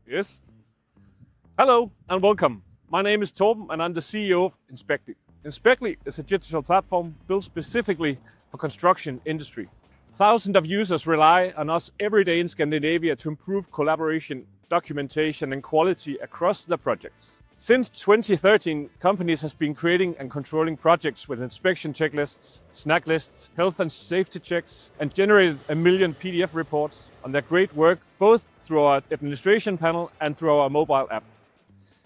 Yes. Hello and welcome. My name is Torben and I'm the CEO of Inspectly. Inspectly is a digital platform built specifically for construction industry. Thousands of users rely on us every day in Scandinavia to improve collaboration, documentation and quality across the projects. Since 2013, companies have been creating and controlling projects with inspection checklists, snag lists, health and safety checks, and generated 1 million PDF reports on their great work, both through our administration panel and through our mobile app.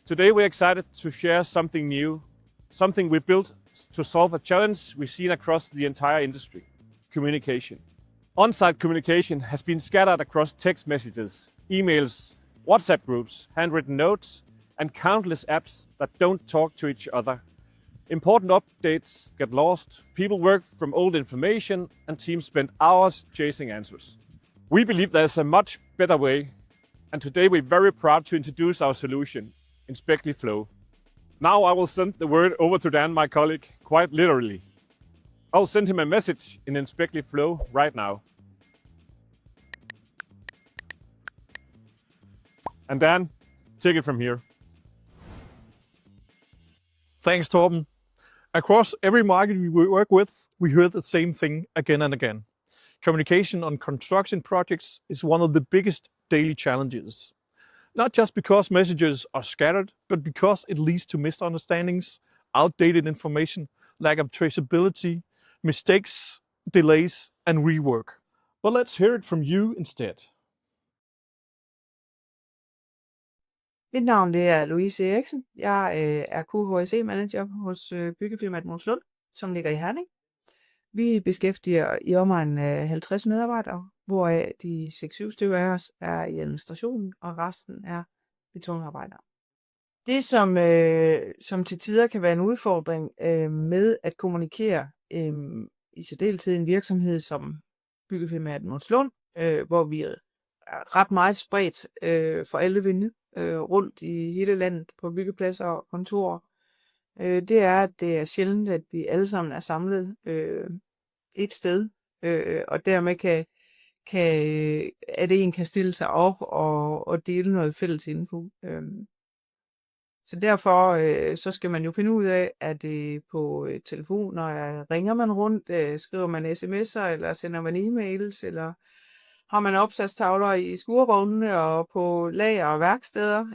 Today we're excited to share something new, something we built to solve a challenge we've seen across the entire industry: communication. On-site communication has been scattered across text messages, emails, WhatsApp groups, handwritten notes, and countless apps that don't talk to each other. Important updates get lost, people work from old information, and teams spend hours chasing answers. We believe there's a much better way, and today we're very proud to introduce our solution, Inspectly Flow. Now I will send the word over to Dan, my colleague, quite literally. I'll send him a message in Inspectly Flow right now. And Dan, take it from here. Thanks, Torben. Across every market we work with, we hear the same thing again and again. Communication on construction projects is one of the biggest daily challenges. Not just because messages are scattered, but because it leads to misunderstandings, outdated information, lack of traceability, mistakes, delays, and rework. But let's hear it from you instead. Mit navn det er Louise Eriksen. Jeg er QHSE-manager hos byggefirmaet Monslund, som ligger i Herning. Vi beskæftiger i omegnen 50 medarbejdere, hvoraf de 6-7 stykker af os er i administrationen, og resten er betonarbejdere. Det, som til tider kan være en udfordring med at kommunikere i særdeleshed en virksomhed som byggefirmaet Monslund, hvor vi er ret meget spredt for alle vinde rundt i hele landet på byggepladser og kontorer, det er, at det er sjældent, at vi alle sammen er samlet et sted, og dermed at en kan stille sig op og dele noget fælles info. Så derfor så skal man jo finde ud af, at på telefoner ringer man rundt, skriver man sms'er, eller sender man e-mails, eller har man opsatstavler i skurvognene og på lager og værksteder,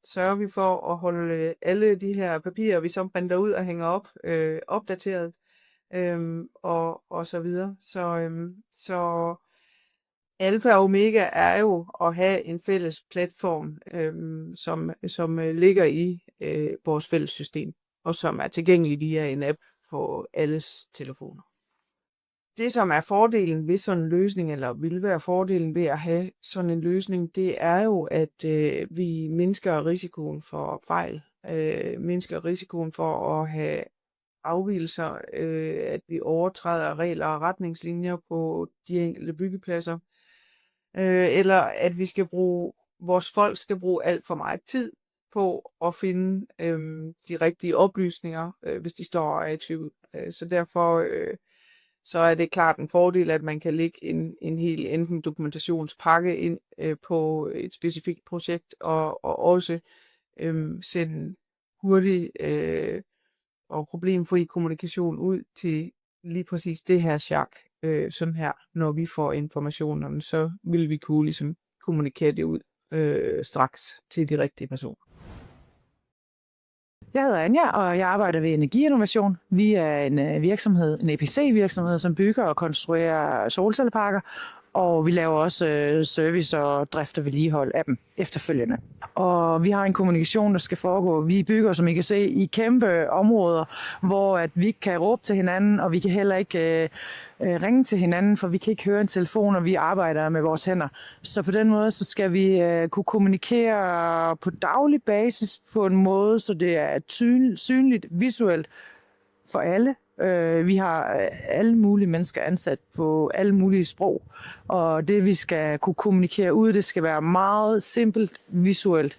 sørger vi for at holde alle de her papirer, vi så printer ud og hænger op, opdateret, og så videre. Så alfa og omega er jo at have en fælles platform, som ligger i vores fælles system, og som er tilgængelig via en app på alles telefoner. Det, som er fordelen ved sådan en løsning, eller vil være fordelen ved at have sådan en løsning, det er jo, at vi mindsker risikoen for fejl, mindsker risikoen for at have afvigelser, at vi overtræder regler og retningslinjer på de enkelte byggepladser, eller at vores folk skal bruge alt for meget tid på at finde de rigtige oplysninger, hvis de står og er i tvivl. Så derfor så er det klart en fordel, at man kan lægge en hel enten dokumentationspakke ind på et specifikt projekt, og også sende hurtig og problemfri kommunikation ud til lige præcis det her chak, sådan her, når vi får informationerne, så vil vi kunne ligesom kommunikere det ud straks til de rigtige personer. Jeg hedder Anja, og jeg arbejder ved Energiinnovation. Vi er en virksomhed, en EPC-virksomhed, som bygger og konstruerer solcelleparker, og vi laver også service og drift og vedligehold af dem efterfølgende. Og vi har en kommunikation, der skal foregå. Vi bygger, som I kan se, i kæmpe områder, hvor at vi ikke kan råbe til hinanden, og vi kan heller ikke ringe til hinanden, for vi kan ikke høre en telefon, og vi arbejder med vores hænder. Så på den måde, så skal vi kunne kommunikere på daglig basis på en måde, så det er synligt, visuelt for alle. Vi har alle mulige mennesker ansat på alle mulige sprog, og det vi skal kunne kommunikere ud, det skal være meget simpelt, visuelt,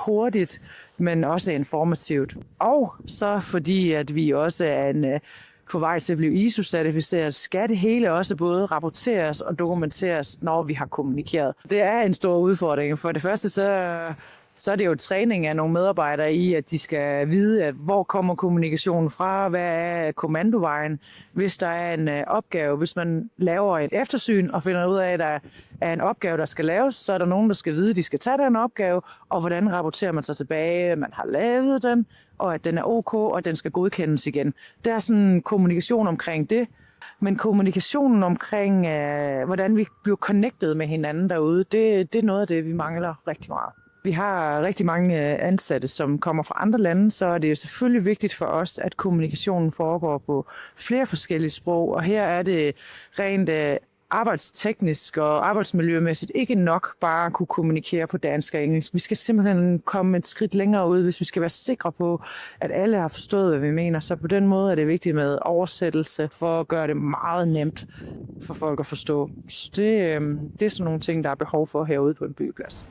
hurtigt, men også informativt. Og så fordi at vi også er en på vej til at blive ISO-certificeret, skal det hele også både rapporteres og dokumenteres, når vi har kommunikeret. Det er en stor udfordring. For det første så er det jo træning af nogle medarbejdere i, at de skal vide, at hvor kommer kommunikationen fra, hvad er kommandovejen, hvis der er en opgave. Hvis man laver et eftersyn og finder ud af, at der er en opgave, der skal laves, så er der nogen, der skal vide, at de skal tage den opgave, og hvordan rapporterer man sig tilbage, at man har lavet den, og at den er ok, og at den skal godkendes igen. Der er sådan en kommunikation omkring det, men kommunikationen omkring, hvordan vi bliver connected med hinanden derude, det er noget af det, vi mangler rigtig meget. Vi har rigtig mange ansatte, som kommer fra andre lande, så er det jo selvfølgelig vigtigt for os, at kommunikationen foregår på flere forskellige sprog. Og her er det rent arbejdsteknisk og arbejdsmiljømæssigt ikke nok bare at kunne kommunikere på dansk og engelsk. Vi skal simpelthen komme et skridt længere ud, hvis vi skal være sikre på, at alle har forstået, hvad vi mener. Så på den måde er det vigtigt med oversættelse for at gøre det meget nemt for folk at forstå. Så det er sådan nogle ting, der er behov for herude på en byggeplads.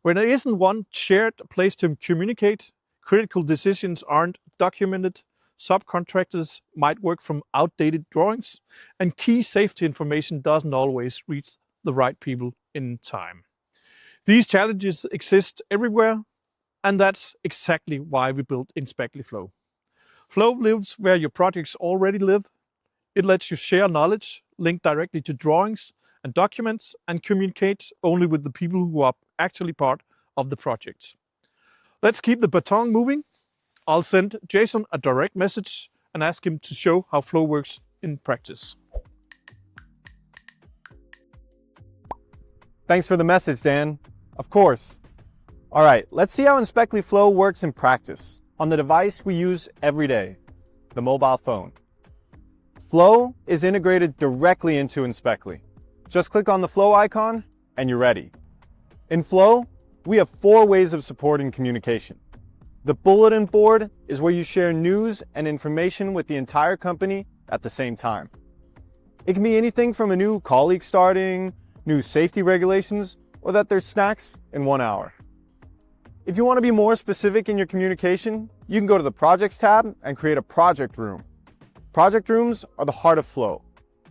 When there isn't one shared place to communicate, critical decisions aren't documented, subcontractors might work from outdated drawings, and key safety information doesn't always reach the right people in time. These challenges exist everywhere, and that's exactly why we built Inspectly Flow. Flow lives where your projects already live. It lets you share knowledge, link directly to drawings and documents, and communicate only with the people who are actually part of the project. Let's keep the baton moving. I'll send Jason a direct message and ask him to show how Flow works in practice. Thanks for the message, Dan. Of course. All right, let's see how Inspectly Flow works in practice on the device we use every day, the mobile phone. Flow is integrated directly into Inspectly. Just click on the Flow icon and you're ready. In Flow, we have 4 ways of supporting communication. The bulletin board is where you share news and information with the entire company at the same time. It can be anything from a new colleague starting, new safety regulations, or that there's snacks in 1 hour. If you want to be more specific in your communication, you can go to the Projects tab and create a project room. Project rooms are the heart of Flow.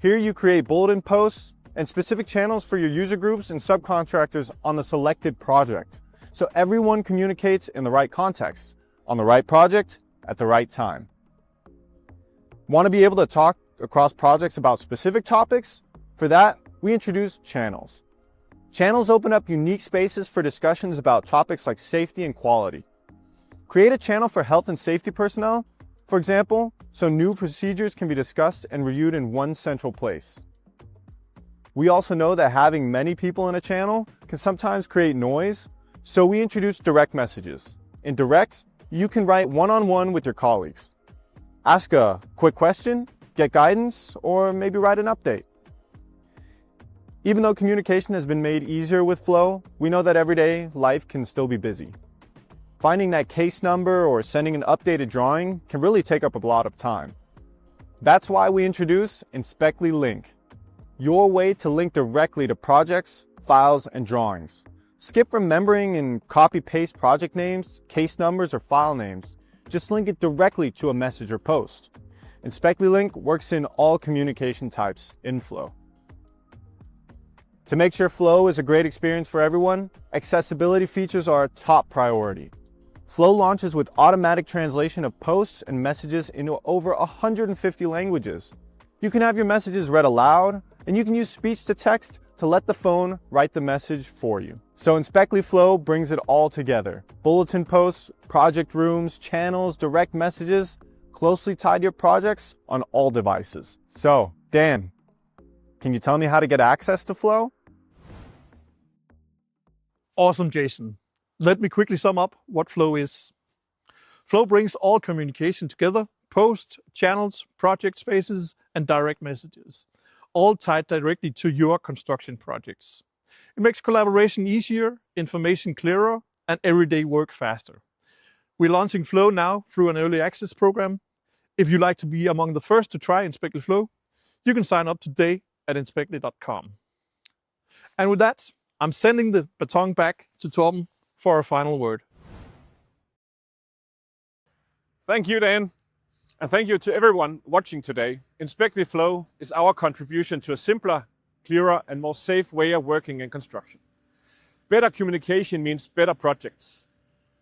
Here you create bulletin posts and specific channels for your user groups and subcontractors on the selected project, so everyone communicates in the right context, on the right project, at the right time. Want to be able to talk across projects about specific topics? For that, we introduce channels. Channels open up unique spaces for discussions about topics like safety and quality. Create a channel for health and safety personnel, for example, so new procedures can be discussed and reviewed in one central place. We also know that having many people in a channel can sometimes create noise, so we introduce direct messages. In direct, you can write one-on-one with your colleagues. Ask a quick question, get guidance, or maybe write an update. Even though communication has been made easier with Flow, we know that everyday life can still be busy. Finding that case number or sending an updated drawing can really take up a lot of time. That's why we introduce Inspectly Link, your way to link directly to projects, files, and drawings. Skip remembering and copy-paste project names, case numbers, or file names. Just link it directly to a message or post. Inspectly Link works in all communication types in Flow. To make sure Flow is a great experience for everyone, accessibility features are a top priority. Flow launches with automatic translation of posts and messages into over 150 languages. You can have your messages read aloud, and you can use speech to text to let the phone write the message for you. So Inspectly Flow brings it all together. Bulletin posts, project rooms, channels, direct messages, closely tied to your projects on all devices. So, Dan, can you tell me how to get access to Flow? Awesome, Jason. Let me quickly sum up what Flow is. Flow brings all communication together, posts, channels, project spaces, and direct messages, all tied directly to your construction projects. It makes collaboration easier, information clearer, and everyday work faster. We're launching Flow now through an early access program. If you'd like to be among the first to try Inspectly Flow, you can sign up today at inspectly.com. And with that, I'm sending the baton back to Torben for a final word. Thank you, Dan. And thank you to everyone watching today. Inspectly Flow is our contribution to a simpler, clearer and more safe way of working in construction. Better communication means better projects.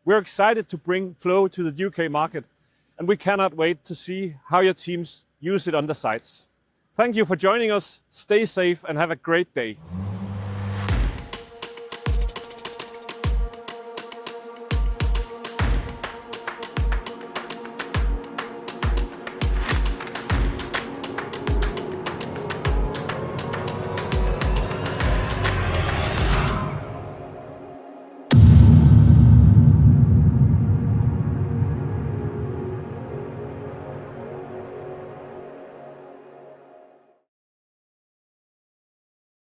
We're excited to bring Flow to the UK market, and we cannot wait to see how your teams use it on the sites. Thank you for joining us. Stay safe and have a great day.